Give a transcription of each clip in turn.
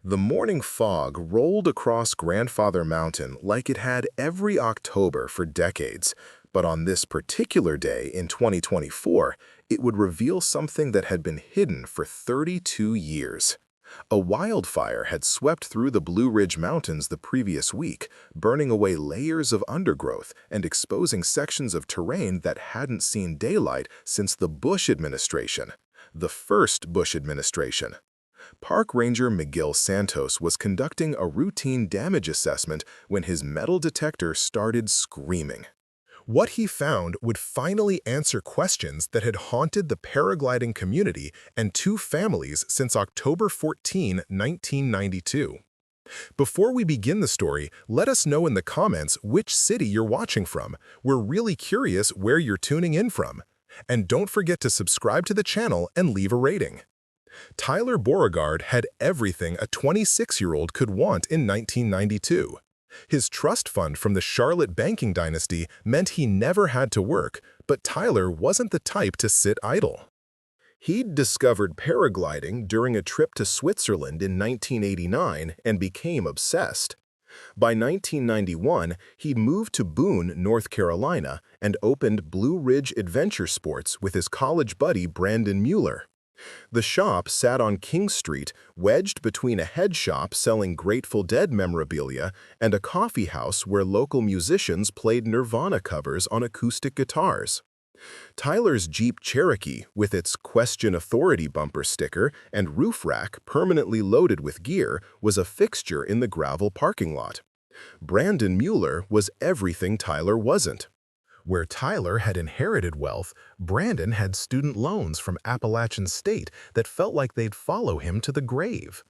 The morning fog rolled across Grandfather Mountain like it had every October for decades, but on this particular day in 2024, it would reveal something that had been hidden for 32 years. A wildfire had swept through the Blue Ridge Mountains the previous week, burning away layers of undergrowth and exposing sections of terrain that hadn't seen daylight since the Bush administration. The first Bush administration. Park Ranger Miguel Santos was conducting a routine damage assessment when his metal detector started screaming. What he found would finally answer questions that had haunted the paragliding community and two families since October 14, 1992. Before we begin the story, let us know in the comments which city you're watching from. We're really curious where you're tuning in from. And don't forget to subscribe to the channel and leave a rating. Tyler Beauregard had everything a 26-year-old could want in 1992. His trust fund from the Charlotte banking dynasty meant he never had to work, but Tyler wasn't the type to sit idle. He'd discovered paragliding during a trip to Switzerland in 1989 and became obsessed. By 1991, he'd moved to Boone, North Carolina, and opened Blue Ridge Adventure Sports with his college buddy Brandon Mueller. The shop sat on King Street, wedged between a head shop selling Grateful Dead memorabilia and a coffee house where local musicians played Nirvana covers on acoustic guitars. Tyler's Jeep Cherokee, with its Question Authority bumper sticker and roof rack permanently loaded with gear, was a fixture in the gravel parking lot. Brandon Mueller was everything Tyler wasn't. Where Tyler had inherited wealth, Brandon had student loans from Appalachian State that felt like they'd follow him to the grave.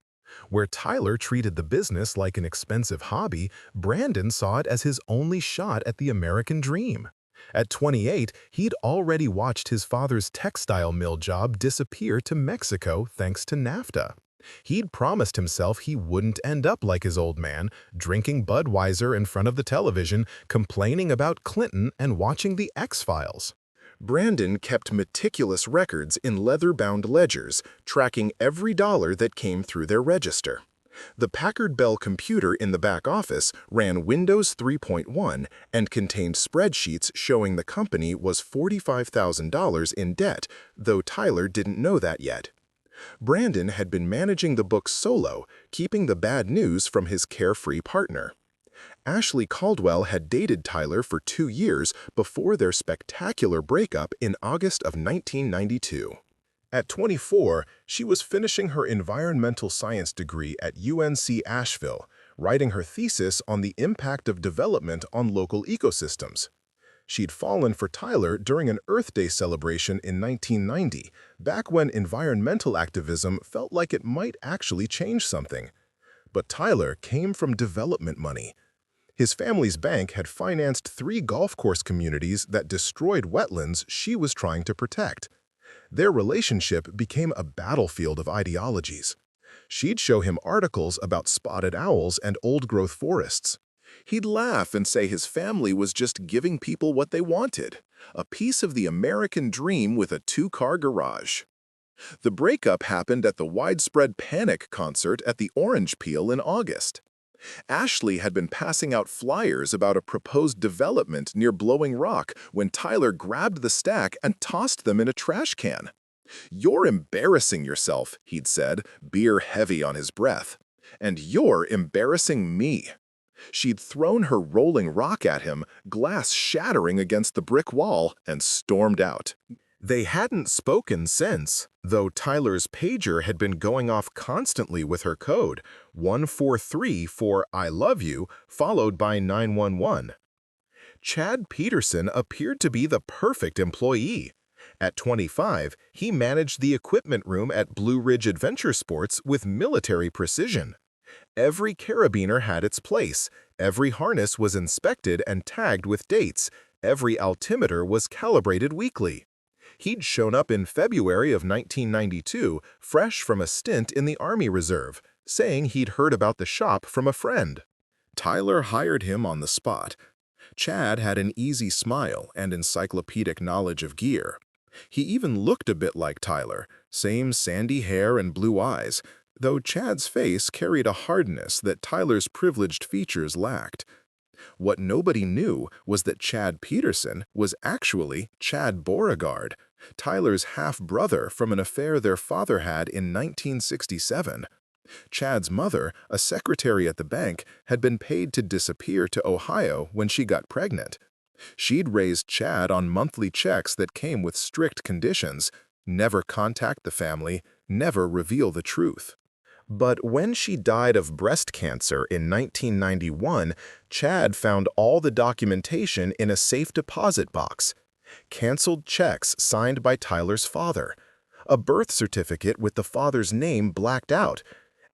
Where Tyler treated the business like an expensive hobby, Brandon saw it as his only shot at the American dream. At 28, he'd already watched his father's textile mill job disappear to Mexico thanks to NAFTA. He'd promised himself he wouldn't end up like his old man, drinking Budweiser in front of the television, complaining about Clinton and watching The X-Files. Brandon kept meticulous records in leather-bound ledgers, tracking every dollar that came through their register. The Packard Bell computer in the back office ran Windows 3.1 and contained spreadsheets showing the company was $45,000 in debt, though Tyler didn't know that yet. Brandon had been managing the book solo, keeping the bad news from his carefree partner. Ashley Caldwell had dated Tyler for 2 years before their spectacular breakup in August of 1992. At 24, she was finishing her environmental science degree at UNC Asheville, writing her thesis on the impact of development on local ecosystems. She'd fallen for Tyler during an Earth Day celebration in 1990, back when environmental activism felt like it might actually change something. But Tyler came from development money. His family's bank had financed 3 golf course communities that destroyed wetlands she was trying to protect. Their relationship became a battlefield of ideologies. She'd show him articles about spotted owls and old-growth forests. He'd laugh and say his family was just giving people what they wanted, a piece of the American dream with a 2-car garage. The breakup happened at the Widespread Panic concert at the Orange Peel in August. Ashley had been passing out flyers about a proposed development near Blowing Rock when Tyler grabbed the stack and tossed them in a trash can. "You're embarrassing yourself," he'd said, beer heavy on his breath. "And you're embarrassing me." She'd thrown her rolling rock at him, glass shattering against the brick wall, and stormed out. They hadn't spoken since, though Tyler's pager had been going off constantly with her code, 143 for "I love you," followed by 911. Chad Peterson appeared to be the perfect employee. At 25, he managed the equipment room at Blue Ridge Adventure Sports with military precision. Every carabiner had its place, every harness was inspected and tagged with dates, every altimeter was calibrated weekly. He'd shown up in February of 1992, fresh from a stint in the Army Reserve, saying he'd heard about the shop from a friend. Tyler hired him on the spot. Chad had an easy smile and encyclopedic knowledge of gear. He even looked a bit like Tyler, same sandy hair and blue eyes, though Chad's face carried a hardness that Tyler's privileged features lacked. What nobody knew was that Chad Peterson was actually Chad Beauregard, Tyler's half-brother from an affair their father had in 1967. Chad's mother, a secretary at the bank, had been paid to disappear to Ohio when she got pregnant. She'd raised Chad on monthly checks that came with strict conditions: never contact the family, never reveal the truth. But when she died of breast cancer in 1991, Chad found all the documentation in a safe deposit box: canceled checks signed by Tyler's father, a birth certificate with the father's name blacked out,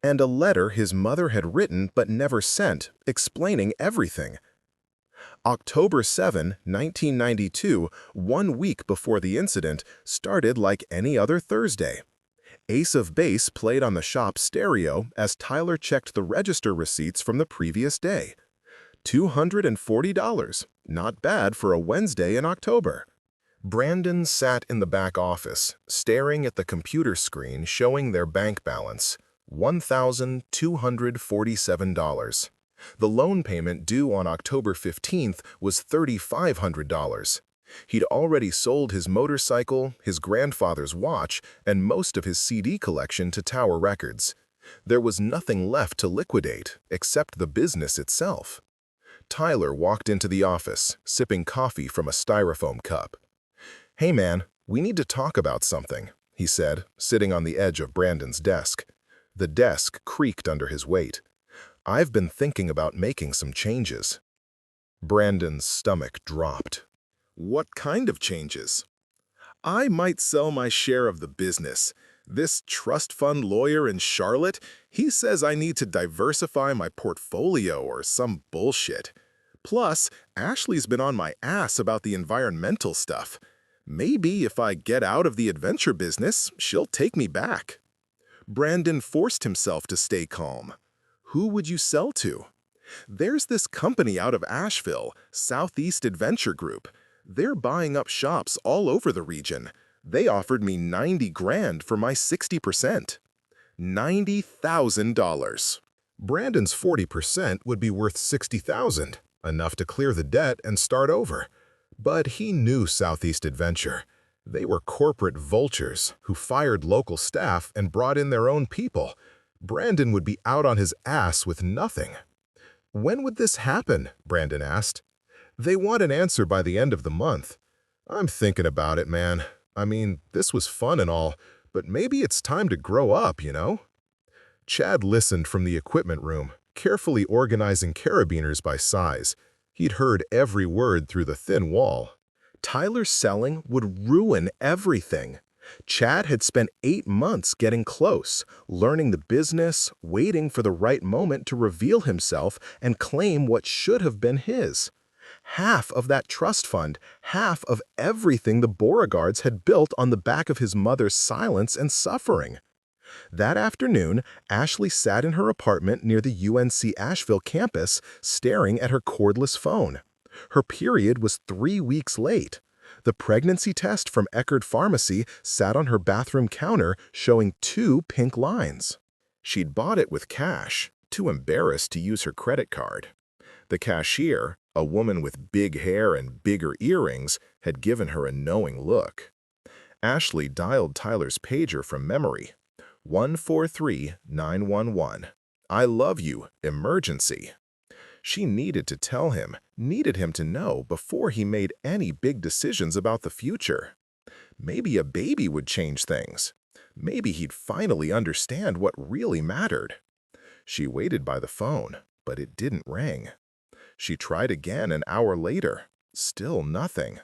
and a letter his mother had written but never sent, explaining everything. October 7, 1992, 1 week before the incident, started like any other Thursday. Ace of Base played on the shop stereo as Tyler checked the register receipts from the previous day. $240, not bad for a Wednesday in October. Brandon sat in the back office, staring at the computer screen showing their bank balance: $1,247. The loan payment due on October 15th was $3,500. He'd already sold his motorcycle, his grandfather's watch, and most of his CD collection to Tower Records. There was nothing left to liquidate except the business itself. Tyler walked into the office, sipping coffee from a styrofoam cup. "Hey man, we need to talk about something," he said, sitting on the edge of Brandon's desk. The desk creaked under his weight. "I've been thinking about making some changes." Brandon's stomach dropped. "What kind of changes?" "I might sell my share of the business. This trust fund lawyer in Charlotte, he says I need to diversify my portfolio or some bullshit. Plus, Ashley's been on my ass about the environmental stuff. Maybe if I get out of the adventure business, she'll take me back." Brandon forced himself to stay calm. "Who would you sell to?" "There's this company out of Asheville, Southeast Adventure Group. They're buying up shops all over the region. They offered me 90 grand for my 60%. $90,000. Brandon's 40% would be worth 60,000, enough to clear the debt and start over. But he knew Southeast Adventure. They were corporate vultures who fired local staff and brought in their own people. Brandon would be out on his ass with nothing. "When would this happen?" Brandon asked. "They want an answer by the end of the month." "I'm thinking about it, man. I mean, this was fun and all, but maybe it's time to grow up, you know?" Chad listened from the equipment room, carefully organizing carabiners by size. He'd heard every word through the thin wall. Tyler's selling would ruin everything. Chad had spent 8 months getting close, learning the business, waiting for the right moment to reveal himself and claim what should have been his. Half of that trust fund, half of everything the Beauregards had built on the back of his mother's silence and suffering. That afternoon, Ashley sat in her apartment near the UNC Asheville campus, staring at her cordless phone. Her period was 3 weeks late. The pregnancy test from Eckerd Pharmacy sat on her bathroom counter, showing 2 pink lines. She'd bought it with cash, too embarrassed to use her credit card. The cashier, a woman with big hair and bigger earrings, had given her a knowing look. Ashley dialed Tyler's pager from memory. 143-911. "I love you, emergency." She needed to tell him, needed him to know before he made any big decisions about the future. Maybe a baby would change things. Maybe he'd finally understand what really mattered. She waited by the phone, but it didn't ring. She tried again an hour later. Still nothing.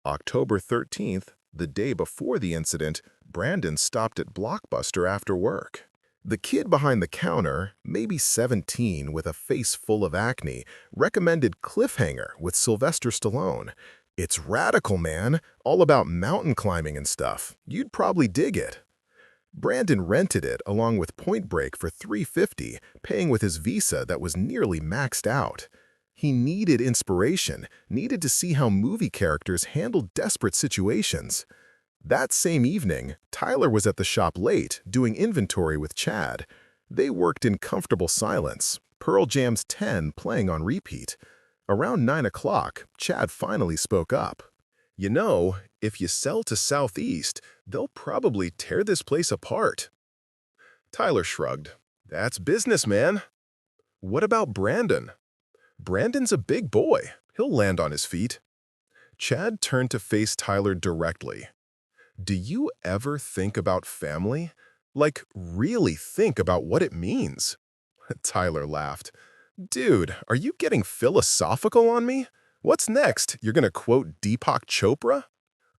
October 13th, the day before the incident, Brandon stopped at Blockbuster after work. The kid behind the counter, maybe 17 with a face full of acne, recommended Cliffhanger with Sylvester Stallone. "It's radical, man, all about mountain climbing and stuff. You'd probably dig it." Brandon rented it along with Point Break for $350, paying with his Visa that was nearly maxed out. He needed inspiration, needed to see how movie characters handled desperate situations. That same evening, Tyler was at the shop late, doing inventory with Chad. They worked in comfortable silence, Pearl Jam's 10 playing on repeat. Around 9 o'clock, Chad finally spoke up. "You know, if you sell to Southeast, they'll probably tear this place apart." Tyler shrugged. "That's business, man." "What about Brandon?" "Brandon's a big boy. He'll land on his feet." Chad turned to face Tyler directly. "Do you ever think about family? Like, really think about what it means?" Tyler laughed. "Dude, are you getting philosophical on me? What's next? You're gonna quote Deepak Chopra?"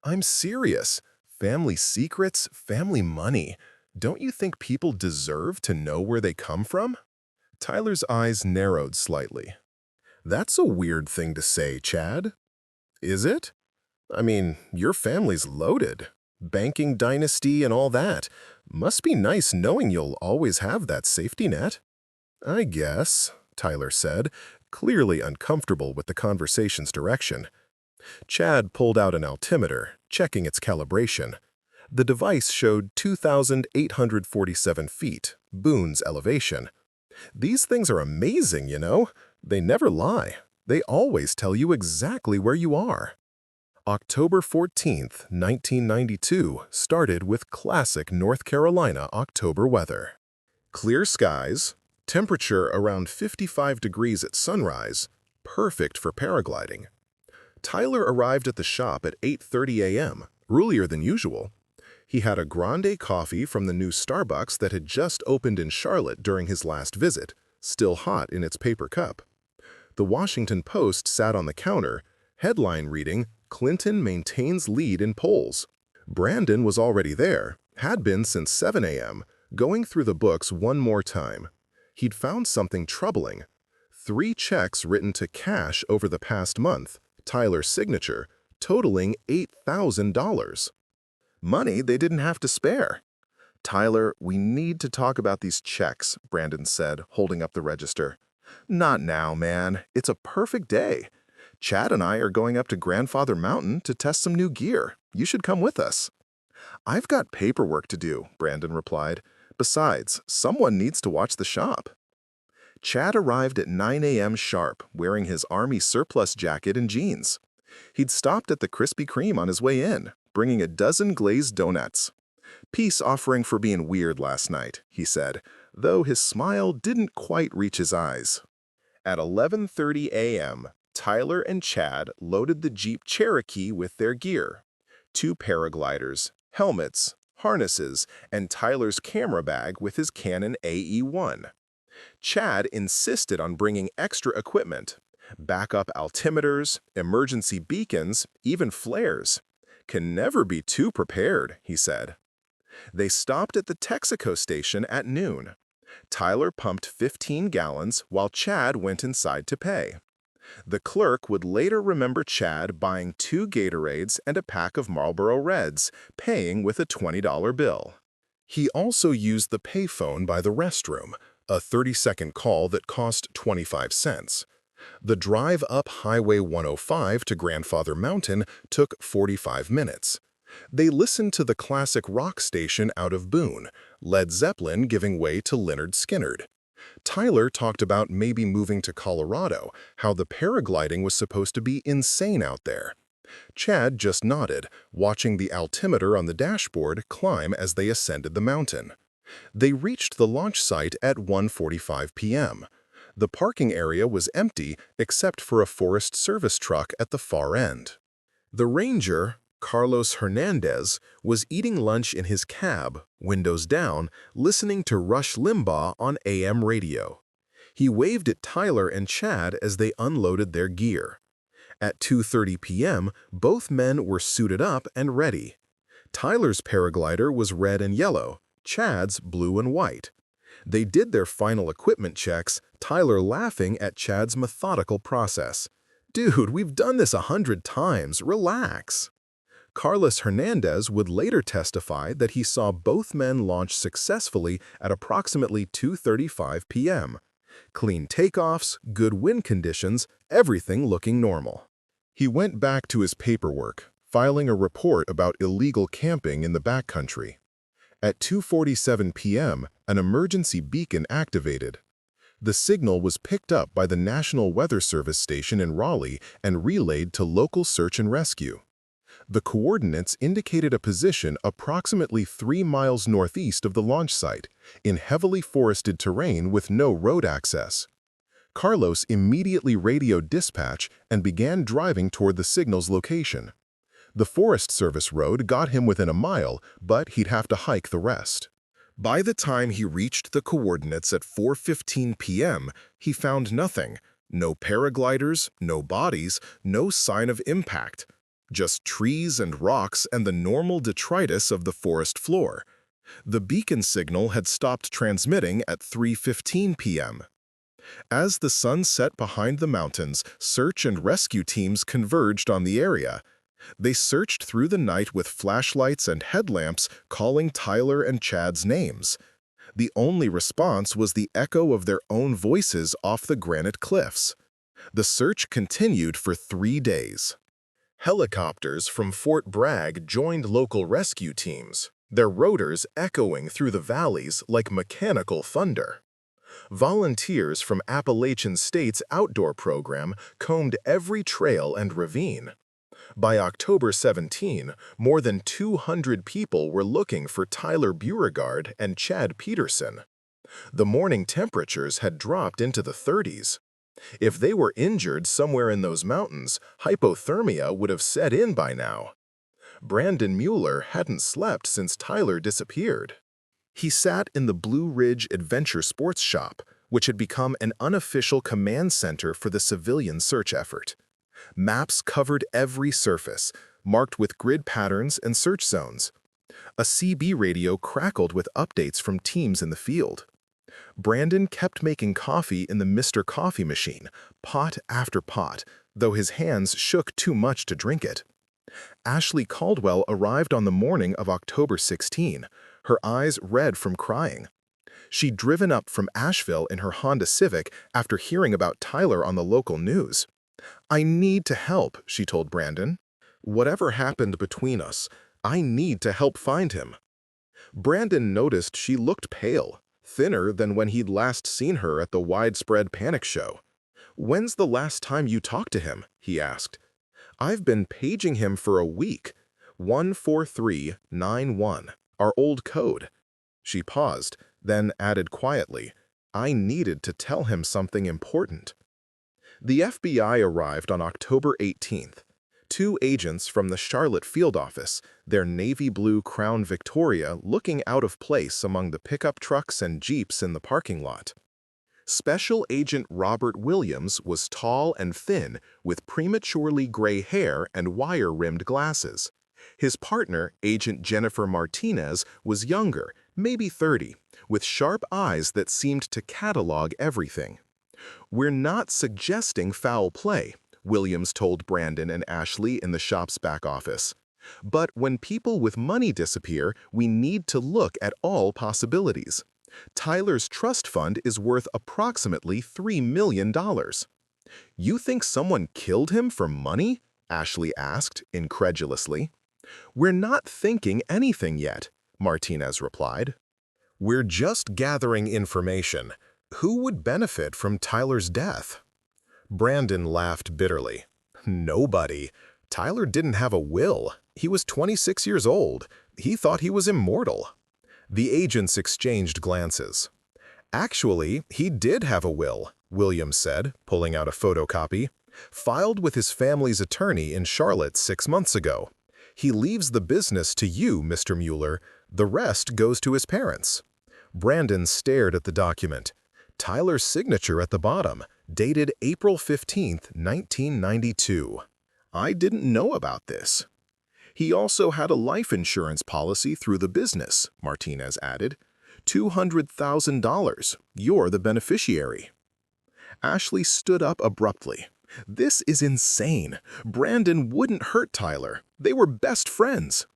"I'm serious. Family secrets, family money. Don't you think people deserve to know where they come from?" Tyler's eyes narrowed slightly. "That's a weird thing to say, Chad." "Is it? I mean, your family's loaded. Banking dynasty and all that. Must be nice knowing you'll always have that safety net." "I guess," Tyler said, clearly uncomfortable with the conversation's direction. Chad pulled out an altimeter, checking its calibration. The device showed 2,847 feet, Boone's elevation. "These things are amazing, you know. They never lie. They always tell you exactly where you are." October 14th, 1992 started with classic North Carolina October weather. Clear skies, temperature around 55 degrees at sunrise, perfect for paragliding. Tyler arrived at the shop at 8:30 a.m., earlier than usual. He had a grande coffee from the new Starbucks that had just opened in Charlotte during his last visit, still hot in its paper cup. The Washington Post sat on the counter, headline reading, "Clinton maintains lead in polls." Brandon was already there, had been since 7 a.m., going through the books one more time. He'd found something troubling. 3 checks written to cash over the past month, Tyler's signature, totaling $8,000. Money they didn't have to spare. "Tyler, we need to talk about these checks," Brandon said, holding up the register. "Not now, man. It's a perfect day. Chad and I are going up to Grandfather Mountain to test some new gear. You should come with us." "I've got paperwork to do," Brandon replied. "Besides, someone needs to watch the shop." Chad arrived at 9 a.m. sharp, wearing his Army surplus jacket and jeans. He'd stopped at the Krispy Kreme on his way in, bringing a dozen glazed donuts. "Peace offering for being weird last night," he said, though his smile didn't quite reach his eyes. At 11:30 a.m., Tyler and Chad loaded the Jeep Cherokee with their gear: 2 paragliders, helmets, harnesses, and Tyler's camera bag with his Canon AE-1. Chad insisted on bringing extra equipment: backup altimeters, emergency beacons, even flares. "Can never be too prepared," he said. They stopped at the Texaco station at noon. Tyler pumped 15 gallons while Chad went inside to pay. The clerk would later remember Chad buying 2 Gatorades and a pack of Marlboro Reds, paying with a $20 bill. He also used the payphone by the restroom, a 30-second call that cost 25 cents. The drive up Highway 105 to Grandfather Mountain took 45 minutes. They listened to the classic rock station out of Boone, Led Zeppelin giving way to Lynyrd Skynyrd. Tyler talked about maybe moving to Colorado, how the paragliding was supposed to be insane out there. Chad just nodded, watching the altimeter on the dashboard climb as they ascended the mountain. They reached the launch site at 1:45 p.m. The parking area was empty except for a Forest Service truck at the far end. The ranger, Carlos Hernandez, was eating lunch in his cab, windows down, listening to Rush Limbaugh on AM radio. He waved at Tyler and Chad as they unloaded their gear. At 2:30 p.m., both men were suited up and ready. Tyler's paraglider was red and yellow, Chad's blue and white. They did their final equipment checks, Tyler laughing at Chad's methodical process. "Dude, we've done this 100 times, relax." Carlos Hernandez would later testify that he saw both men launch successfully at approximately 2:35 p.m. Clean takeoffs, good wind conditions, everything looking normal. He went back to his paperwork, filing a report about illegal camping in the backcountry. At 2:47 p.m., an emergency beacon activated. The signal was picked up by the National Weather Service station in Raleigh and relayed to local search and rescue. The coordinates indicated a position approximately 3 miles northeast of the launch site, in heavily forested terrain with no road access. Carlos immediately radioed dispatch and began driving toward the signal's location. The Forest Service road got him within a mile, but he'd have to hike the rest. By the time he reached the coordinates at 4:15 p.m., he found nothing. No paragliders, no bodies, no sign of impact. Just trees and rocks and the normal detritus of the forest floor. The beacon signal had stopped transmitting at 3:15 p.m. As the sun set behind the mountains, search and rescue teams converged on the area. They searched through the night with flashlights and headlamps, calling Tyler and Chad's names. The only response was the echo of their own voices off the granite cliffs. The search continued for 3 days. Helicopters from Fort Bragg joined local rescue teams, their rotors echoing through the valleys like mechanical thunder. Volunteers from Appalachian State's outdoor program combed every trail and ravine. By October 17, more than 200 people were looking for Tyler Beauregard and Chad Peterson. The morning temperatures had dropped into the 30s. If they were injured somewhere in those mountains, hypothermia would have set in by now. Brandon Mueller hadn't slept since Tyler disappeared. He sat in the Blue Ridge Adventure Sports Shop, which had become an unofficial command center for the civilian search effort. Maps covered every surface, marked with grid patterns and search zones. A CB radio crackled with updates from teams in the field. Brandon kept making coffee in the Mr. Coffee machine, pot after pot, though his hands shook too much to drink it. Ashley Caldwell arrived on the morning of October 16, her eyes red from crying. She'd driven up from Asheville in her Honda Civic after hearing about Tyler on the local news. "I need to help," she told Brandon. "Whatever happened between us, I need to help find him." Brandon noticed she looked pale, thinner than when he'd last seen her at the Widespread Panic show. "When's the last time you talked to him?" he asked. "I've been paging him for a week. 14391, our old code." She paused, then added quietly, "I needed to tell him something important." The FBI arrived on October 18th. 2 agents from the Charlotte field office, their navy blue Crown Victoria looking out of place among the pickup trucks and Jeeps in the parking lot. Special Agent Robert Williams was tall and thin, with prematurely gray hair and wire-rimmed glasses. His partner, Agent Jennifer Martinez, was younger, maybe 30, with sharp eyes that seemed to catalog everything. "We're not suggesting foul play," Williams told Brandon and Ashley in the shop's back office. "But when people with money disappear, we need to look at all possibilities. Tyler's trust fund is worth approximately $3 million. "You think someone killed him for money?" Ashley asked, incredulously. "We're not thinking anything yet," Martinez replied. "We're just gathering information. Who would benefit from Tyler's death?" Brandon laughed bitterly. "Nobody. Tyler didn't have a will. He was 26 years old. He thought he was immortal." The agents exchanged glances. "Actually, he did have a will," Williams said, pulling out a photocopy. "Filed with his family's attorney in Charlotte 6 months ago. He leaves the business to you, Mr. Mueller. The rest goes to his parents." Brandon stared at the document. Tyler's signature at the bottom, dated April 15, 1992. "I didn't know about this." "He also had a life insurance policy through the business," Martinez added. $200,000. You're the beneficiary." Ashley stood up abruptly. "This is insane. Brandon wouldn't hurt Tyler. They were best friends."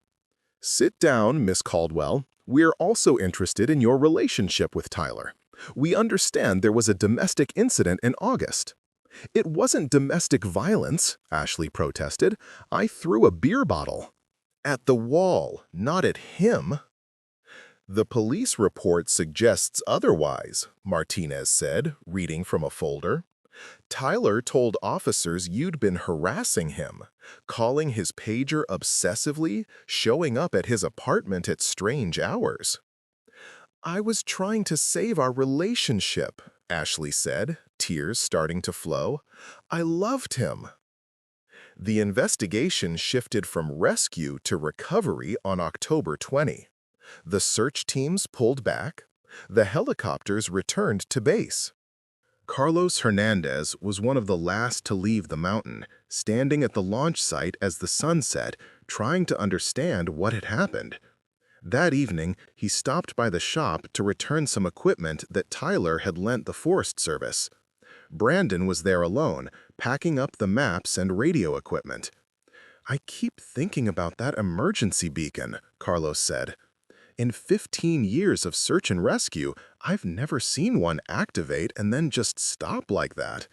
"Sit down, Miss Caldwell. We're also interested in your relationship with Tyler. We understand there was a domestic incident in August." "It wasn't domestic violence," Ashley protested. "I threw a beer bottle." "At the wall, not at him." "The police report suggests otherwise," Martinez said, reading from a folder. "Tyler told officers you'd been harassing him, calling his pager obsessively, showing up at his apartment at strange hours." "I was trying to save our relationship," Ashley said, tears starting to flow. "I loved him." The investigation shifted from rescue to recovery on October 20. The search teams pulled back. The helicopters returned to base. Carlos Hernandez was one of the last to leave the mountain, standing at the launch site as the sun set, trying to understand what had happened. That evening, he stopped by the shop to return some equipment that Tyler had lent the Forest Service. Brandon was there alone, packing up the maps and radio equipment. "I keep thinking about that emergency beacon," Carlos said. "In 15 years of search and rescue, I've never seen one activate and then just stop like that.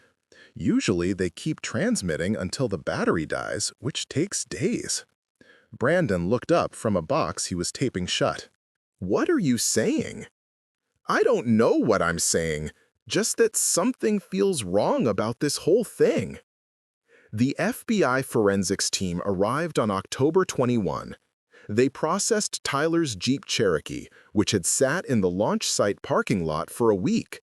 Usually, they keep transmitting until the battery dies, which takes days." Brandon looked up from a box he was taping shut. "What are you saying?" "I don't know what I'm saying, just that something feels wrong about this whole thing." The FBI forensics team arrived on October 21. They processed Tyler's Jeep Cherokee, which had sat in the launch site parking lot for a week.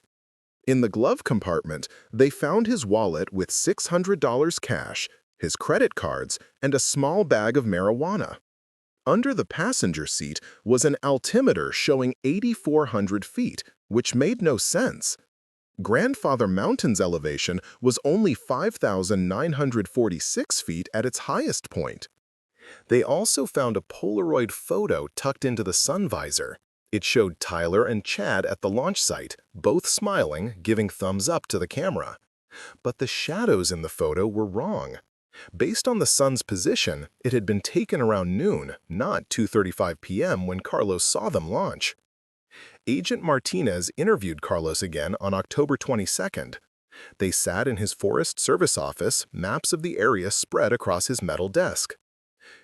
In the glove compartment, they found his wallet with $600 cash, his credit cards, and a small bag of marijuana. Under the passenger seat was an altimeter showing 8,400 feet, which made no sense. Grandfather Mountain's elevation was only 5,946 feet at its highest point. They also found a Polaroid photo tucked into the sun visor. It showed Tyler and Chad at the launch site, both smiling, giving thumbs up to the camera. But the shadows in the photo were wrong. Based on the sun's position, it had been taken around noon, not 2:35 p.m. when Carlos saw them launch. Agent Martinez interviewed Carlos again on October 22nd. They sat in his Forest Service office, maps of the area spread across his metal desk.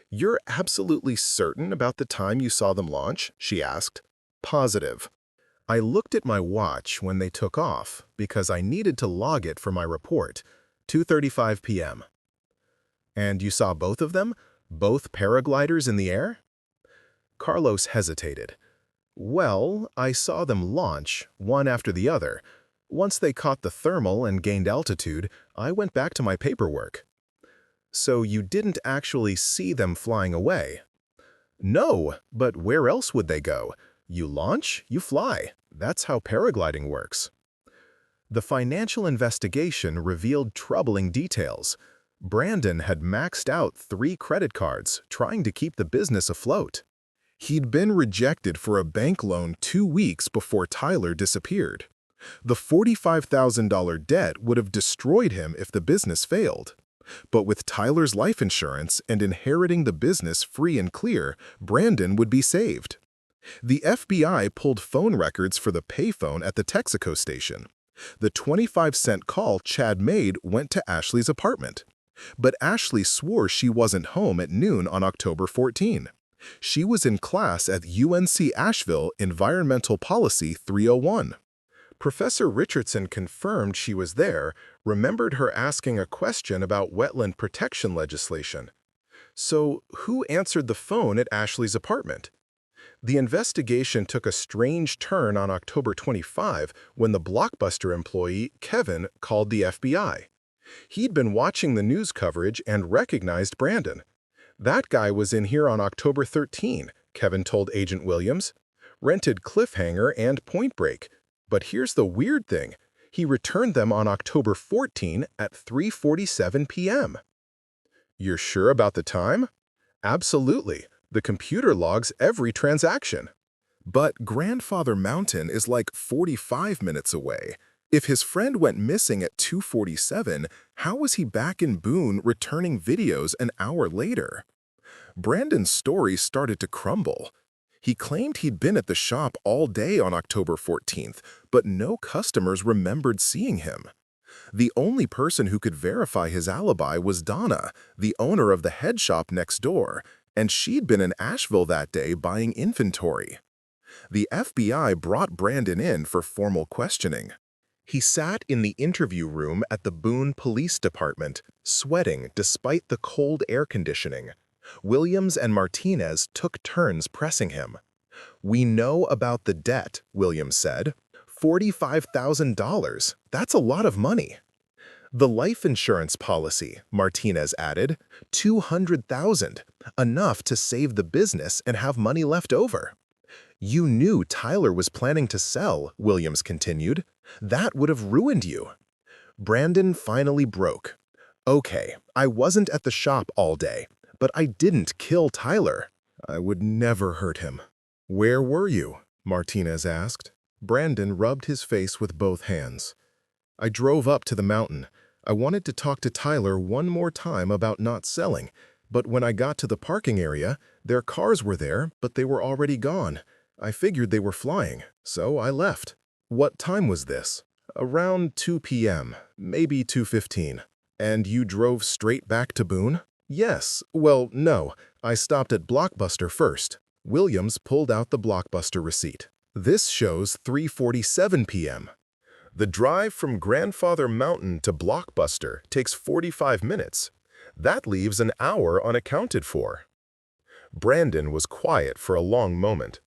"You're absolutely certain about the time you saw them launch?" she asked. "Positive. I looked at my watch when they took off because I needed to log it for my report. 2:35 p.m. "And you saw both of them? Both paragliders in the air?" Carlos hesitated. "Well, I saw them launch, one after the other. Once they caught the thermal and gained altitude, I went back to my paperwork." "So you didn't actually see them flying away?" "No, but where else would they go? You launch, you fly. That's how paragliding works." The financial investigation revealed troubling details. Brandon had maxed out 3 credit cards, trying to keep the business afloat. He'd been rejected for a bank loan 2 weeks before Tyler disappeared. The $45,000 debt would have destroyed him if the business failed. But with Tyler's life insurance and inheriting the business free and clear, Brandon would be saved. The FBI pulled phone records for the payphone at the Texaco station. The 25-cent call Chad made went to Ashley's apartment. But Ashley swore she wasn't home at noon on October 14. She was in class at UNC Asheville Environmental Policy 301. Professor Richardson confirmed she was there, remembered her asking a question about wetland protection legislation. So, who answered the phone at Ashley's apartment? The investigation took a strange turn on October 25 when the Blockbuster employee, Kevin, called the FBI. He'd been watching the news coverage and recognized Brandon. "That guy was in here on October 13, Kevin told Agent Williams. "Rented Cliffhanger and Point Break. But here's the weird thing. He returned them on October 14 at 3:47 p.m. "You're sure about the time?" "Absolutely. The computer logs every transaction." "But Grandfather Mountain is like 45 minutes away. If his friend went missing at 2:47, how was he back in Boone returning videos an hour later?" Brandon's story started to crumble. He claimed he'd been at the shop all day on October 14th, but no customers remembered seeing him. The only person who could verify his alibi was Donna, the owner of the head shop next door, and she'd been in Asheville that day buying inventory. The FBI brought Brandon in for formal questioning. He sat in the interview room at the Boone Police Department, sweating despite the cold air conditioning. Williams and Martinez took turns pressing him. "We know about the debt," Williams said. $45,000. That's a lot of money. "The life insurance policy," Martinez added. $200,000, enough to save the business and have money left over. "You knew Tyler was planning to sell," Williams continued. "That would have ruined you." Brandon finally broke. "Okay, I wasn't at the shop all day, but I didn't kill Tyler. I would never hurt him." "Where were you?" Martinez asked. Brandon rubbed his face with both hands. "I drove up to the mountain. I wanted to talk to Tyler one more time about not selling, but when I got to the parking area, their cars were there, but they were already gone. I figured they were flying, so I left." "What time was this?" "Around 2 p.m., maybe 2:15. "And you drove straight back to Boone?" "Yes. Well, no. I stopped at Blockbuster first." Williams pulled out the Blockbuster receipt. "This shows 3:47 p.m. The drive from Grandfather Mountain to Blockbuster takes 45 minutes. That leaves an hour unaccounted for." Brandon was quiet for a long moment.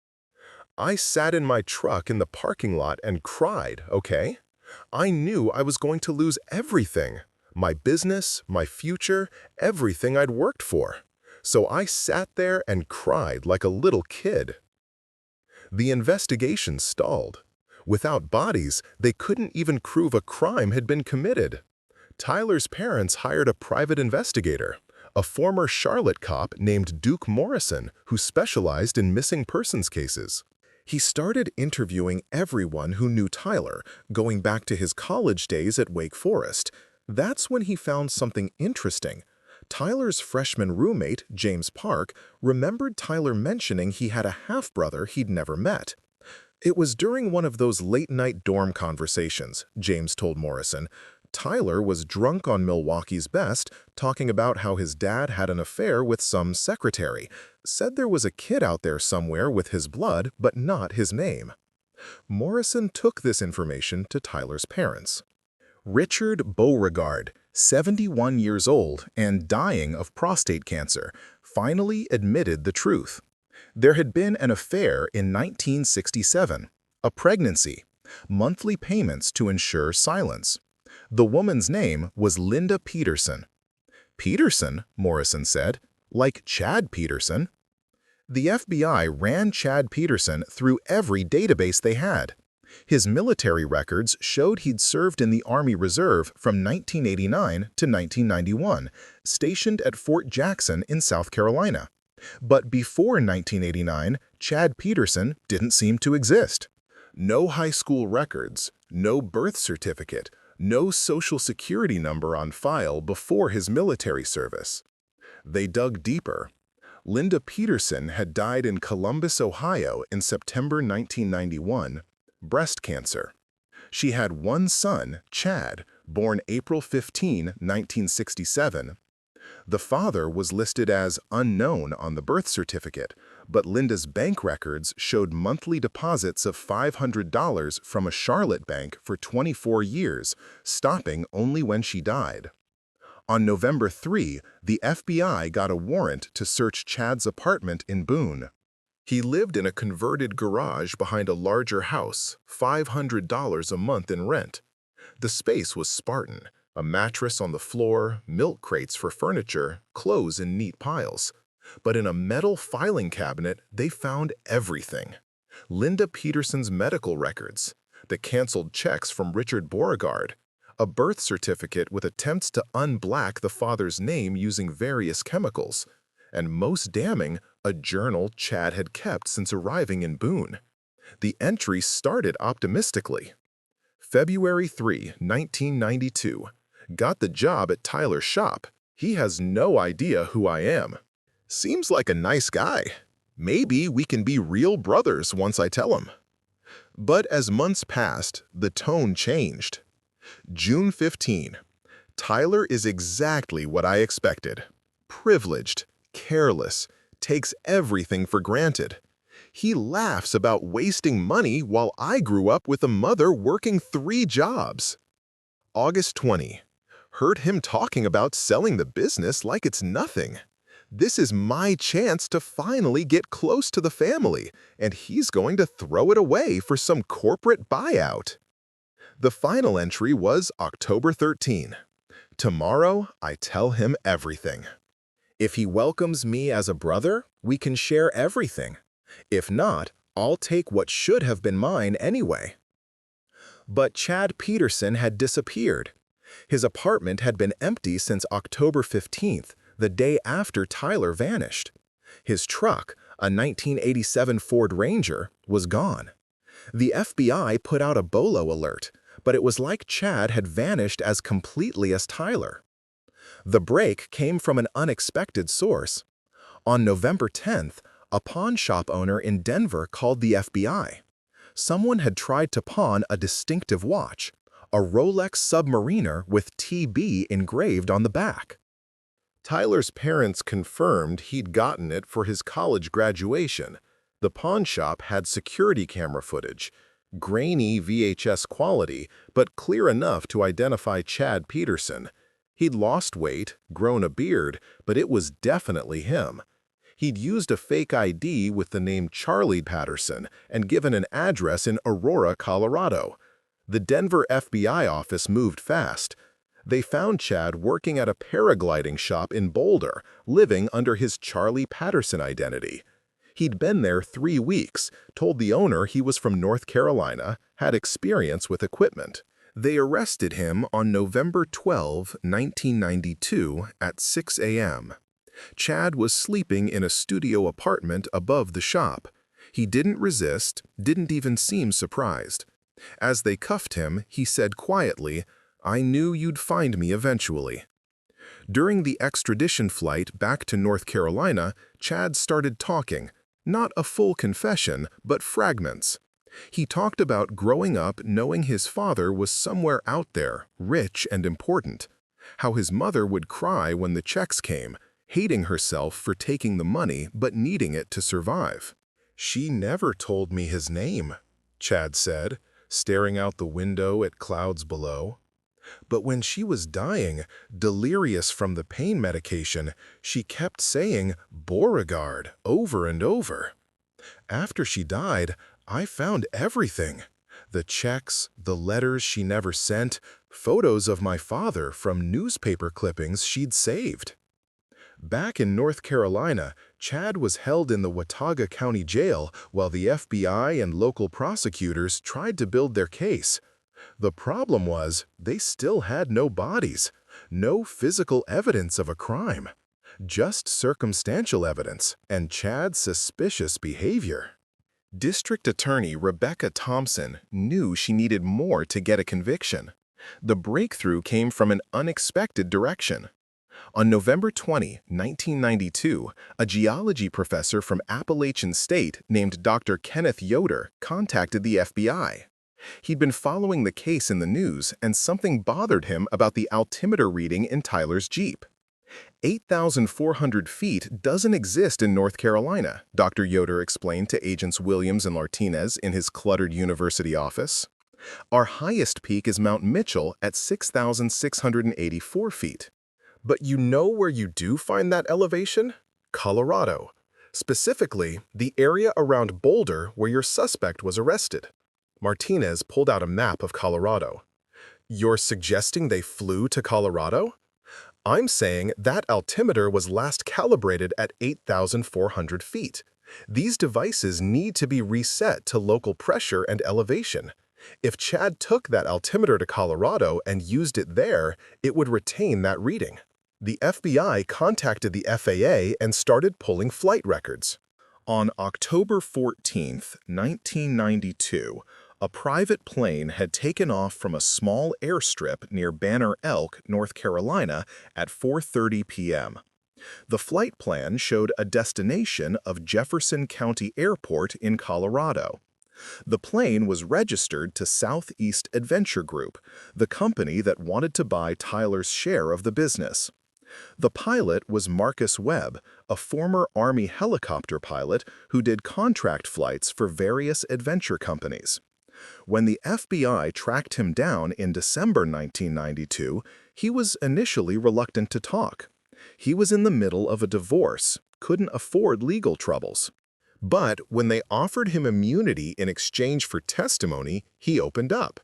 "I sat in my truck in the parking lot and cried, okay? I knew I was going to lose everything. My business, my future, everything I'd worked for. So I sat there and cried like a little kid." The investigation stalled. Without bodies, they couldn't even prove a crime had been committed. Tyler's parents hired a private investigator, a former Charlotte cop named Duke Morrison, who specialized in missing persons cases. He started interviewing everyone who knew Tyler, going back to his college days at Wake Forest. That's when he found something interesting. Tyler's freshman roommate, James Park, remembered Tyler mentioning he had a half-brother he'd never met. "It was during one of those late-night dorm conversations," James told Morrison. "Tyler was drunk on Milwaukee's Best, talking about how his dad had an affair with some secretary. Said there was a kid out there somewhere with his blood, but not his name." Morrison took this information to Tyler's parents. Richard Beauregard, 71 years old and dying of prostate cancer, finally admitted the truth. There had been an affair in 1967, a pregnancy, monthly payments to ensure silence. The woman's name was Linda Peterson. "Peterson," Morrison said, "like Chad Peterson." The FBI ran Chad Peterson through every database they had. His military records showed he'd served in the Army Reserve from 1989 to 1991, stationed at Fort Jackson in South Carolina. But before 1989, Chad Peterson didn't seem to exist. No high school records, no birth certificate, no social security number on file before his military service. They dug deeper. Linda Peterson had died in Columbus, Ohio in September 1991, breast cancer. She had one son, Chad, born April 15, 1967. The father was listed as unknown on the birth certificate, but Linda's bank records showed monthly deposits of $500 from a Charlotte bank for 24 years, stopping only when she died. On November 3, the FBI got a warrant to search Chad's apartment in Boone. He lived in a converted garage behind a larger house, $500 a month in rent. The space was Spartan. A mattress on the floor, milk crates for furniture, clothes in neat piles. But in a metal filing cabinet, they found everything. Linda Peterson's medical records, the canceled checks from Richard Beauregard, a birth certificate with attempts to unblack the father's name using various chemicals, and most damning, a journal Chad had kept since arriving in Boone. The entry started optimistically. February 3, 1992. Got the job at Tyler's shop. He has no idea who I am. Seems like a nice guy. Maybe we can be real brothers once I tell him. But as months passed, the tone changed. June 15. Tyler is exactly what I expected. Privileged, careless, takes everything for granted. He laughs about wasting money while I grew up with a mother working 3 jobs. August 20. Heard him talking about selling the business like it's nothing. This is my chance to finally get close to the family, and he's going to throw it away for some corporate buyout. The final entry was October 13. Tomorrow, I tell him everything. If he welcomes me as a brother, we can share everything. If not, I'll take what should have been mine anyway. But Chad Peterson had disappeared. His apartment had been empty since October 15th, the day after Tyler vanished. His truck, a 1987 Ford Ranger, was gone. The FBI put out a BOLO alert, but it was like Chad had vanished as completely as Tyler. The break came from an unexpected source. On November 10th, a pawn shop owner in Denver called the FBI. Someone had tried to pawn a distinctive watch, a Rolex Submariner with TB engraved on the back. Tyler's parents confirmed he'd gotten it for his college graduation. The pawn shop had security camera footage, grainy VHS quality, but clear enough to identify Chad Peterson. He'd lost weight, grown a beard, but it was definitely him. He'd used a fake ID with the name Charlie Patterson and given an address in Aurora, Colorado. The Denver FBI office moved fast. They found Chad working at a paragliding shop in Boulder, living under his Charlie Patterson identity. He'd been there 3 weeks, told the owner he was from North Carolina, had experience with equipment. They arrested him on November 12, 1992 at 6 a.m. Chad was sleeping in a studio apartment above the shop. He didn't resist, didn't even seem surprised. As they cuffed him, he said quietly, "I knew you'd find me eventually." During the extradition flight back to North Carolina, Chad started talking. Not a full confession, but fragments. He talked about growing up knowing his father was somewhere out there, rich and important. How his mother would cry when the checks came, hating herself for taking the money but needing it to survive. "She never told me his name," Chad said, staring out the window at clouds below. "But when she was dying, delirious from the pain medication, she kept saying Beauregard over and over. After she died, I found everything. The checks, the letters she never sent, photos of my father from newspaper clippings she'd saved." Back in North Carolina, Chad was held in the Watauga County Jail while the FBI and local prosecutors tried to build their case. The problem was, they still had no bodies, no physical evidence of a crime, just circumstantial evidence and Chad's suspicious behavior. District Attorney Rebecca Thompson knew she needed more to get a conviction. The breakthrough came from an unexpected direction. On November 20, 1992, a geology professor from Appalachian State named Dr. Kenneth Yoder contacted the FBI. He'd been following the case in the news, and something bothered him about the altimeter reading in Tyler's Jeep. 8,400 feet doesn't exist in North Carolina, Dr. Yoder explained to Agents Williams and Martinez in his cluttered university office. "Our highest peak is Mount Mitchell at 6,684 feet. But you know where you do find that elevation? Colorado. Specifically, the area around Boulder where your suspect was arrested." Martinez pulled out a map of Colorado. "You're suggesting they flew to Colorado?" "I'm saying that altimeter was last calibrated at 8,400 feet. These devices need to be reset to local pressure and elevation. If Chad took that altimeter to Colorado and used it there, it would retain that reading." The FBI contacted the FAA and started pulling flight records. On October 14, 1992, a private plane had taken off from a small airstrip near Banner Elk, North Carolina at 4:30 p.m. The flight plan showed a destination of Jefferson County Airport in Colorado. The plane was registered to Southeast Adventure Group, the company that wanted to buy Tyler's share of the business. The pilot was Marcus Webb, a former Army helicopter pilot who did contract flights for various adventure companies. When the FBI tracked him down in December 1992, he was initially reluctant to talk. He was in the middle of a divorce, couldn't afford legal troubles. But when they offered him immunity in exchange for testimony, he opened up.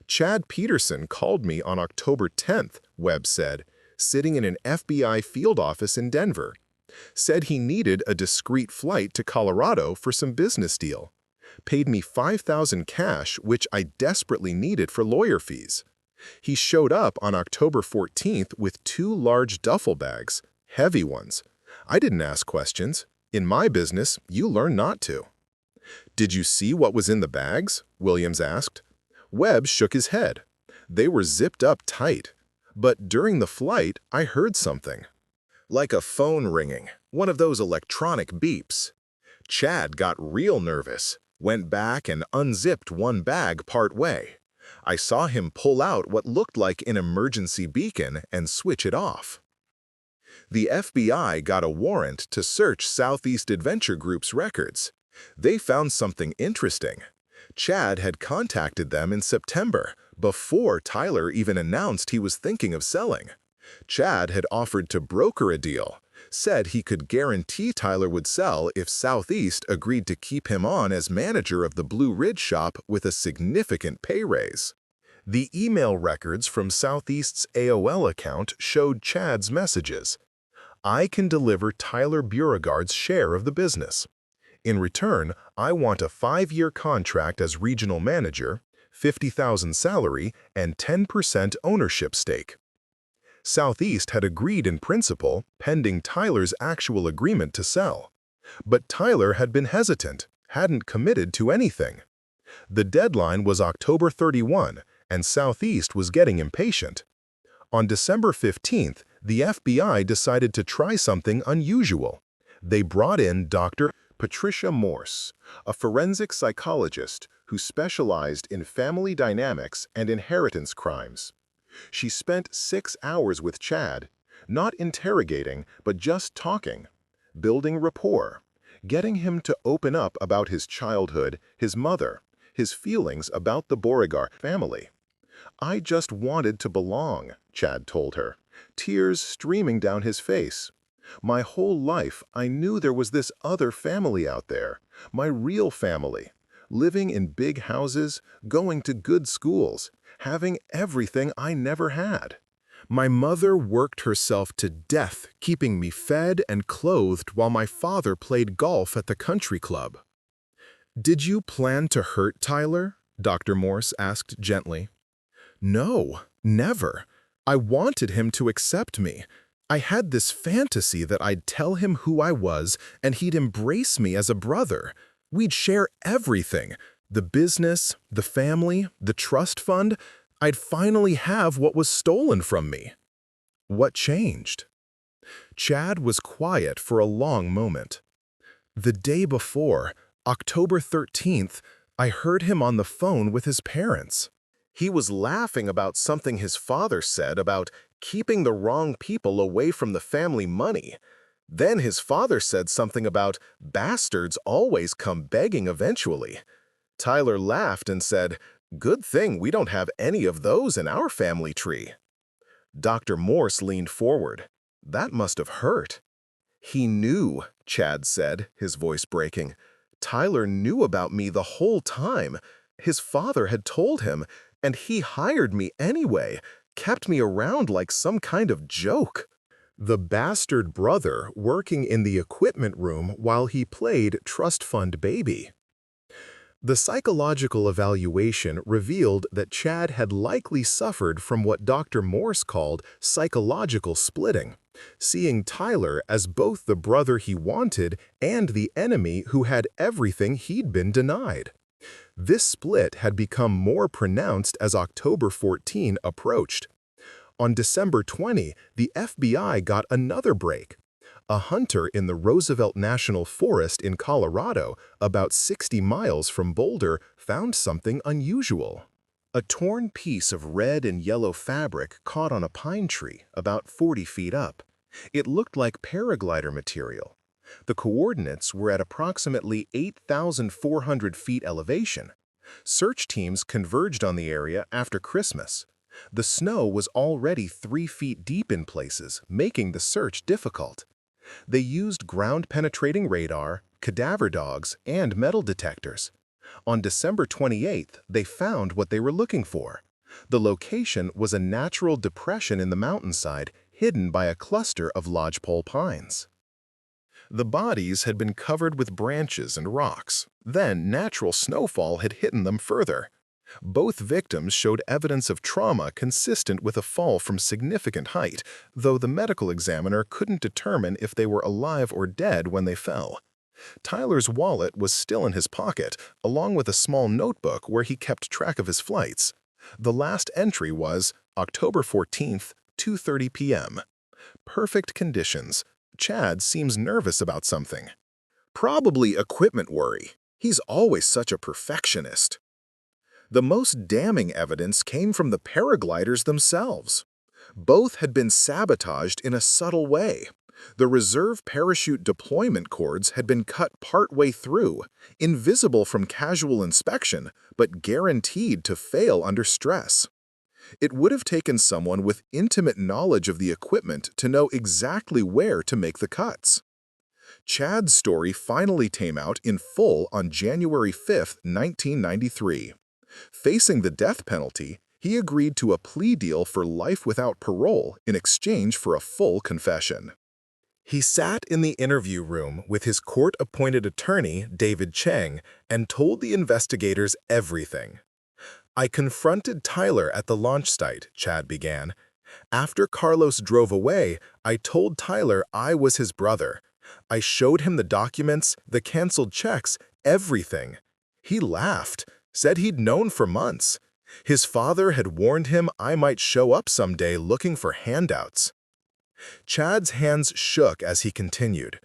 Chad Peterson called me on October 10th, Webb said, sitting in an FBI field office in Denver. Said he needed a discreet flight to Colorado for some business deal. Paid me $5,000 cash, which I desperately needed for lawyer fees. He showed up on October 14th with 2 large duffel bags, heavy ones. I didn't ask questions. In my business, you learn not to. Did you see what was in the bags? Williams asked. Webb shook his head. They were zipped up tight. But during the flight, I heard something. Like a phone ringing, one of those electronic beeps. Chad got real nervous, went back and unzipped one bag partway. I saw him pull out what looked like an emergency beacon and switch it off. The FBI got a warrant to search Southeast Adventure Group's records. They found something interesting. Chad had contacted them in September, before Tyler even announced he was thinking of selling. Chad had offered to broker a deal, said he could guarantee Tyler would sell if Southeast agreed to keep him on as manager of the Blue Ridge shop with a significant pay raise. The email records from Southeast's AOL account showed Chad's messages. I can deliver Tyler Beauregard's share of the business. In return, I want a 5-year contract as regional manager, $50,000 salary, and 10% ownership stake. Southeast had agreed in principle, pending Tyler's actual agreement to sell. But Tyler had been hesitant, hadn't committed to anything. The deadline was October 31, and Southeast was getting impatient. On December 15th, the FBI decided to try something unusual. They brought in Dr. Patricia Morse, a forensic psychologist who specialized in family dynamics and inheritance crimes. She spent 6 hours with Chad, not interrogating, but just talking, building rapport, getting him to open up about his childhood, his mother, his feelings about the Beauregard family. I just wanted to belong, Chad told her, tears streaming down his face. My whole life, I knew there was this other family out there, my real family, living in big houses, going to good schools, having everything I never had. My mother worked herself to death, keeping me fed and clothed while my father played golf at the country club. Did you plan to hurt Tyler? Dr. Morse asked gently. No, never. I wanted him to accept me. I had this fantasy that I'd tell him who I was and he'd embrace me as a brother. We'd share everything, the business, the family, the trust fund. I'd finally have what was stolen from me. What changed? Chad was quiet for a long moment. The day before, October 13th, I heard him on the phone with his parents. He was laughing about something his father said about keeping the wrong people away from the family money. Then his father said something about bastards always come begging eventually. Tyler laughed and said, "Good thing we don't have any of those in our family tree." Dr. Morse leaned forward. That must have hurt. He knew, Chad said, his voice breaking. Tyler knew about me the whole time. His father had told him, and he hired me anyway, kept me around like some kind of joke. The bastard brother working in the equipment room while he played trust fund baby. The psychological evaluation revealed that Chad had likely suffered from what Dr. Morse called psychological splitting, seeing Tyler as both the brother he wanted and the enemy who had everything he'd been denied. This split had become more pronounced as October 14 approached. On December 20, the FBI got another break. A hunter in the Roosevelt National Forest in Colorado, about 60 miles from Boulder, found something unusual. A torn piece of red and yellow fabric caught on a pine tree about 40 feet up. It looked like paraglider material. The coordinates were at approximately 8,400 feet elevation. Search teams converged on the area after Christmas. The snow was already 3 feet deep in places, making the search difficult. They used ground-penetrating radar, cadaver dogs, and metal detectors. On December 28th, they found what they were looking for. The location was a natural depression in the mountainside hidden by a cluster of lodgepole pines. The bodies had been covered with branches and rocks. Then natural snowfall had hidden them further. Both victims showed evidence of trauma consistent with a fall from significant height, though the medical examiner couldn't determine if they were alive or dead when they fell. Tyler's wallet was still in his pocket, along with a small notebook where he kept track of his flights. The last entry was October 14th, 2:30 p.m. Perfect conditions. Chad seems nervous about something. Probably equipment worry. He's always such a perfectionist. The most damning evidence came from the paragliders themselves. Both had been sabotaged in a subtle way. The reserve parachute deployment cords had been cut partway through, invisible from casual inspection, but guaranteed to fail under stress. It would have taken someone with intimate knowledge of the equipment to know exactly where to make the cuts. Chad's story finally came out in full on January 5, 1993. Facing the death penalty, he agreed to a plea deal for life without parole in exchange for a full confession. He sat in the interview room with his court-appointed attorney, David Cheng, and told the investigators everything. "I confronted Tyler at the launch site," Chad began. "After Carlos drove away, I told Tyler I was his brother. I showed him the documents, the canceled checks, everything. He laughed, said he'd known for months. His father had warned him I might show up someday looking for handouts." Chad's hands shook as he continued.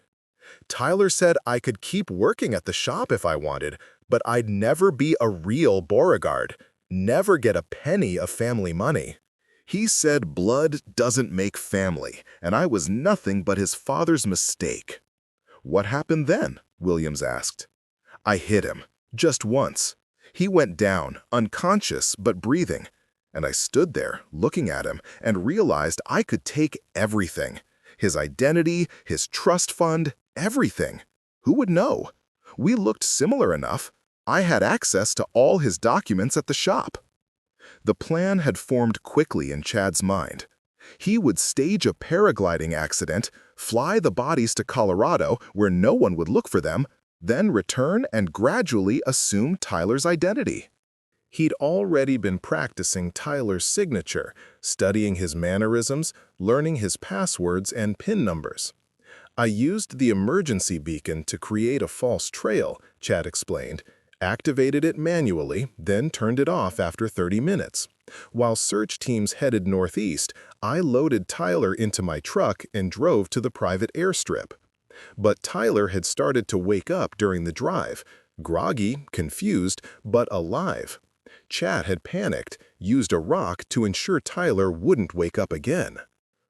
"Tyler said I could keep working at the shop if I wanted, but I'd never be a real Beauregard, never get a penny of family money. He said blood doesn't make family, and I was nothing but his father's mistake." "What happened then?" Williams asked. "I hit him, just once. He went down, unconscious but breathing, and I stood there looking at him and realized I could take everything. His identity, his trust fund, everything. Who would know? We looked similar enough. I had access to all his documents at the shop." The plan had formed quickly in Chad's mind. He would stage a paragliding accident, fly the bodies to Colorado where no one would look for them, then return and gradually assume Tyler's identity. He'd already been practicing Tyler's signature, studying his mannerisms, learning his passwords and PIN numbers. "I used the emergency beacon to create a false trail," Chad explained, activated it manually, then turned it off after 30 minutes. While search teams headed northeast, I loaded Tyler into my truck and drove to the private airstrip. But Tyler had started to wake up during the drive, groggy, confused, but alive. Chad had panicked, used a rock to ensure Tyler wouldn't wake up again.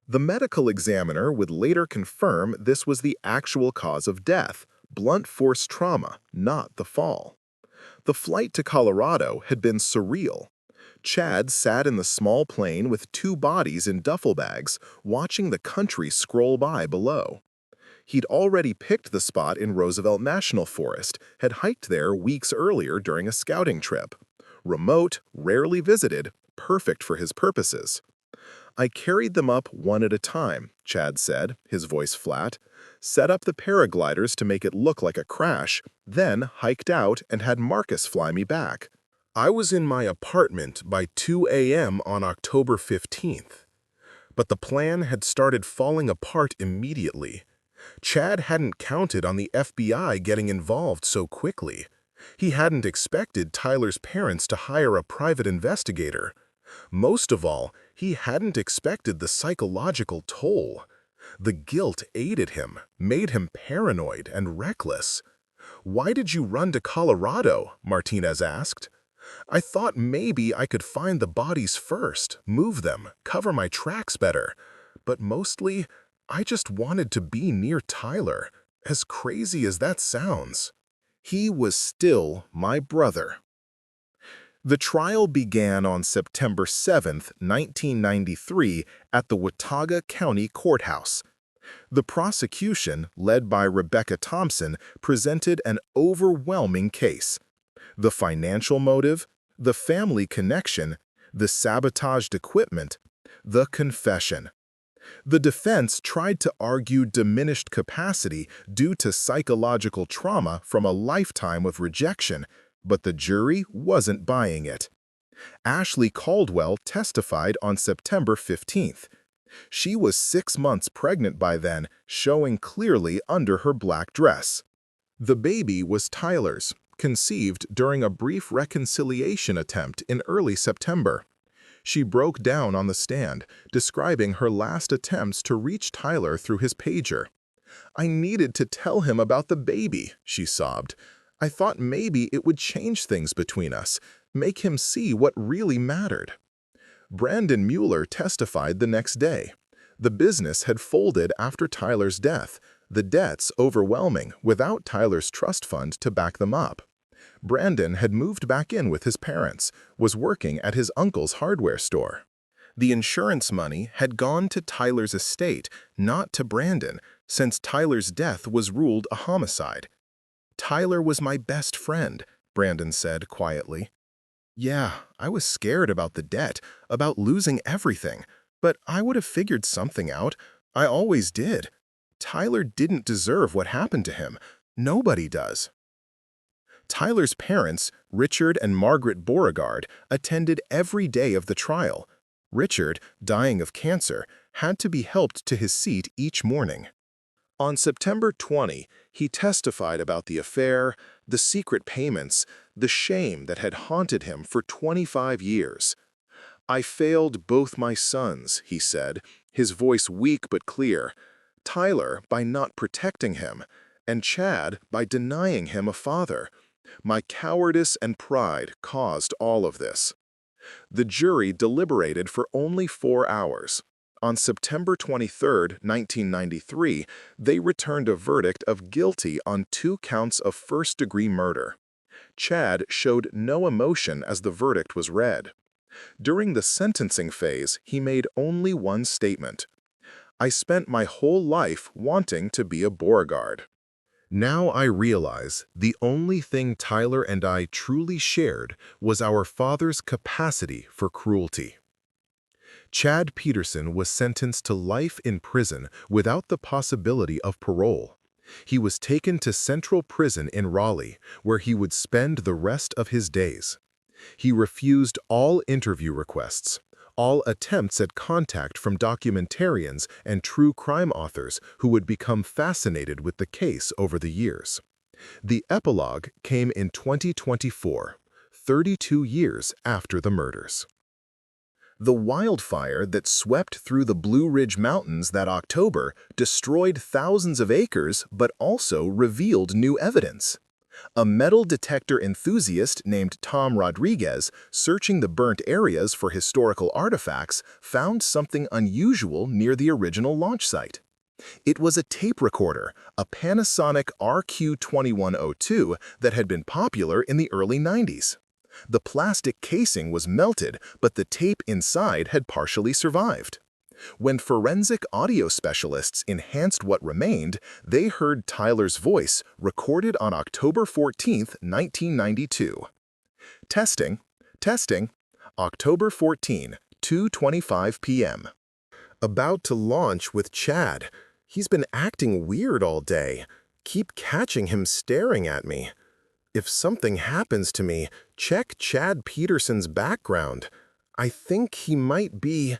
The medical examiner would later confirm this was the actual cause of death, blunt force trauma, not the fall. The flight to Colorado had been surreal. Chad sat in the small plane with 2 bodies in duffel bags, watching the country scroll by below. He'd already picked the spot in Roosevelt National Forest, had hiked there weeks earlier during a scouting trip. Remote, rarely visited, perfect for his purposes. "I carried them up one at a time," Chad said, his voice flat. "Set up the paragliders to make it look like a crash, then hiked out and had Marcus fly me back. I was in my apartment by 2 a.m. on October 15th. But the plan had started falling apart immediately. Chad hadn't counted on the FBI getting involved so quickly. He hadn't expected Tyler's parents to hire a private investigator. Most of all, he hadn't expected the psychological toll. The guilt aided him, made him paranoid and reckless. "Why did you run to Colorado?" Martinez asked. "I thought maybe I could find the bodies first, move them, cover my tracks better. But mostly, I just wanted to be near Tyler, as crazy as that sounds. He was still my brother." The trial began on September 7, 1993, at the Watauga County Courthouse. The prosecution, led by Rebecca Thompson, presented an overwhelming case. The financial motive, the family connection, the sabotaged equipment, the confession. The defense tried to argue diminished capacity due to psychological trauma from a lifetime of rejection, but the jury wasn't buying it. Ashley Caldwell testified on September 15th. She was 6 months pregnant by then, showing clearly under her black dress. The baby was Tyler's, conceived during a brief reconciliation attempt in early September. She broke down on the stand, describing her last attempts to reach Tyler through his pager. "I needed to tell him about the baby," she sobbed. "I thought maybe it would change things between us, make him see what really mattered." Brandon Mueller testified the next day. The business had folded after Tyler's death, the debts overwhelming without Tyler's trust fund to back them up. Brandon had moved back in with his parents, was working at his uncle's hardware store. The insurance money had gone to Tyler's estate, not to Brandon, since Tyler's death was ruled a homicide. "Tyler was my best friend," Brandon said quietly. "Yeah, I was scared about the debt, about losing everything, but I would have figured something out. I always did. Tyler didn't deserve what happened to him. Nobody does." Tyler's parents, Richard and Margaret Beauregard, attended every day of the trial. Richard, dying of cancer, had to be helped to his seat each morning. On September 20, he testified about the affair, the secret payments, the shame that had haunted him for 25 years. "I failed both my sons," he said, his voice weak but clear. "Tyler by not protecting him, and Chad by denying him a father. My cowardice and pride caused all of this." The jury deliberated for only 4 hours. On September 23, 1993, they returned a verdict of guilty on 2 counts of first-degree murder. Chad showed no emotion as the verdict was read. During the sentencing phase, he made only one statement: "I spent my whole life wanting to be a Beauregard. Now I realize the only thing Tyler and I truly shared was our father's capacity for cruelty." Chad Peterson was sentenced to life in prison without the possibility of parole. He was taken to Central Prison in Raleigh, where he would spend the rest of his days. He refused all interview requests, all attempts at contact from documentarians and true crime authors who would become fascinated with the case over the years. The epilogue came in 2024, 32 years after the murders. The wildfire that swept through the Blue Ridge Mountains that October destroyed thousands of acres but also revealed new evidence. A metal detector enthusiast named Tom Rodriguez, searching the burnt areas for historical artifacts, found something unusual near the original launch site. It was a tape recorder, a Panasonic RQ2102 that had been popular in the early 90s. The plastic casing was melted, but the tape inside had partially survived. When forensic audio specialists enhanced what remained, they heard Tyler's voice recorded on October 14, 1992. Testing, October 14, 2:25 p.m. "About to launch with Chad. He's been acting weird all day. Keep catching him staring at me. If something happens to me, check Chad Peterson's background. I think he might be—"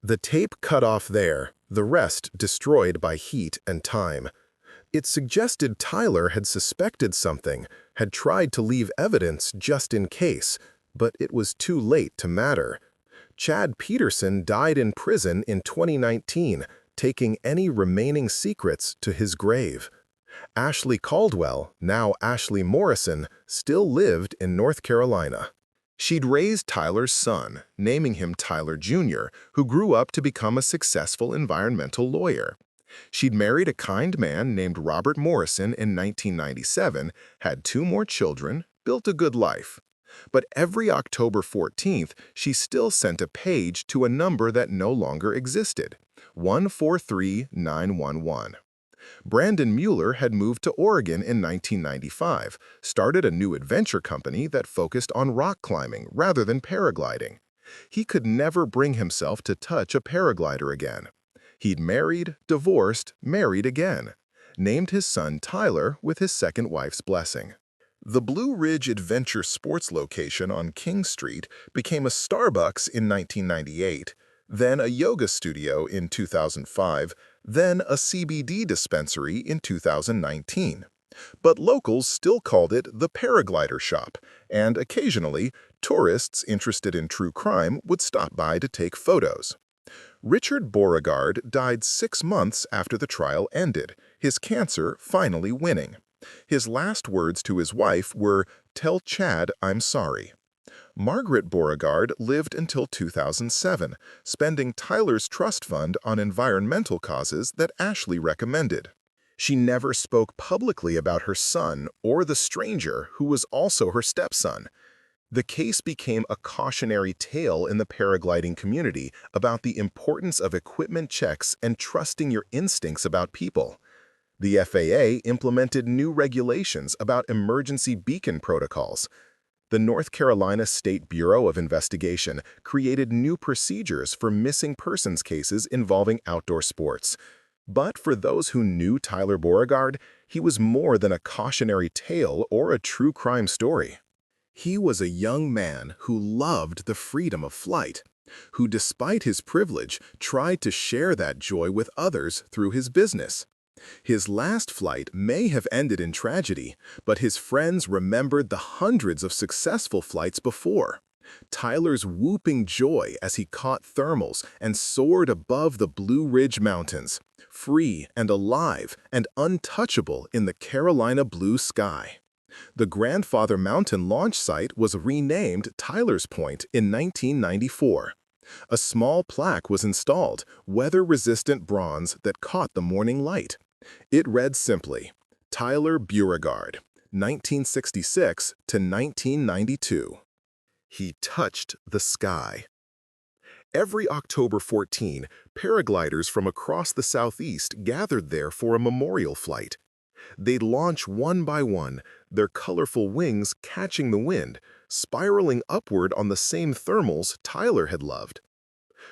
The tape cut off there, the rest destroyed by heat and time. It suggested Tyler had suspected something, had tried to leave evidence just in case, but it was too late to matter. Chad Peterson died in prison in 2019, taking any remaining secrets to his grave. Ashley Caldwell, now Ashley Morrison, still lived in North Carolina. She'd raised Tyler's son, naming him Tyler Jr., who grew up to become a successful environmental lawyer. She'd married a kind man named Robert Morrison in 1997, had 2 more children, built a good life. But every October 14th, she still sent a page to a number that no longer existed, 143911. Brandon Mueller had moved to Oregon in 1995, started a new adventure company that focused on rock climbing rather than paragliding. He could never bring himself to touch a paraglider again. He'd married, divorced, married again. Named his son Tyler with his second wife's blessing. The Blue Ridge Adventure Sports location on King Street became a Starbucks in 1998, then a yoga studio in 2005, then a CBD dispensary in 2019. But locals still called it the Paraglider Shop, and occasionally, tourists interested in true crime would stop by to take photos. Richard Beauregard died 6 months after the trial ended, his cancer finally winning. His last words to his wife were, "Tell Chad I'm sorry." Margaret Beauregard lived until 2007, spending Tyler's trust fund on environmental causes that Ashley recommended. She never spoke publicly about her son or the stranger who was also her stepson. The case became a cautionary tale in the paragliding community about the importance of equipment checks and trusting your instincts about people. The FAA implemented new regulations about emergency beacon protocols. The North Carolina State Bureau of Investigation created new procedures for missing persons cases involving outdoor sports. But for those who knew Tyler Beauregard, he was more than a cautionary tale or a true crime story. He was a young man who loved the freedom of flight, who despite his privilege tried to share that joy with others through his business. His last flight may have ended in tragedy, but his friends remembered the hundreds of successful flights before. Tyler's whooping joy as he caught thermals and soared above the Blue Ridge Mountains, free and alive and untouchable in the Carolina blue sky. The Grandfather Mountain launch site was renamed Tyler's Point in 1994. A small plaque was installed, weather-resistant bronze that caught the morning light. It read simply, Tyler Beauregard, 1966 to 1992. He touched the sky. Every October 14, paragliders from across the Southeast gathered there for a memorial flight. They'd launch one by one, their colorful wings catching the wind, spiraling upward on the same thermals Tyler had loved.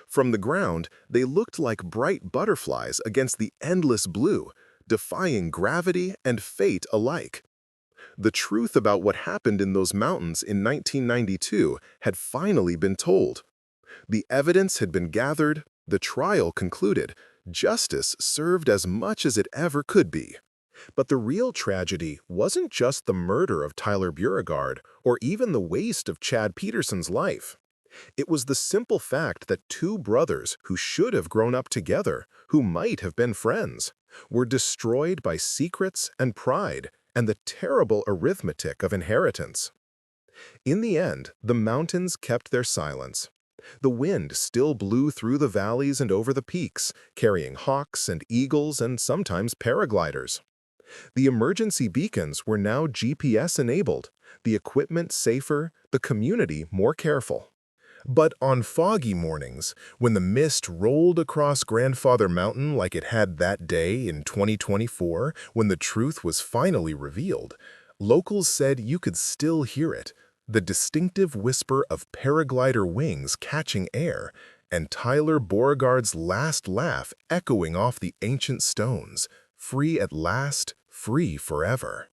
From the ground, they looked like bright butterflies against the endless blue, defying gravity and fate alike. The truth about what happened in those mountains in 1992 had finally been told. The evidence had been gathered, the trial concluded, justice served as much as it ever could be. But the real tragedy wasn't just the murder of Tyler Beauregard or even the waste of Chad Peterson's life. It was the simple fact that 2 brothers who should have grown up together, who might have been friends, were destroyed by secrets and pride and the terrible arithmetic of inheritance. In the end, the mountains kept their silence. The wind still blew through the valleys and over the peaks, carrying hawks and eagles and sometimes paragliders. The emergency beacons were now GPS-enabled, the equipment safer, the community more careful. But on foggy mornings, when the mist rolled across Grandfather Mountain like it had that day in 2024, when the truth was finally revealed, locals said you could still hear it, the distinctive whisper of paraglider wings catching air, and Tyler Beauregard's last laugh echoing off the ancient stones, free at last, free forever.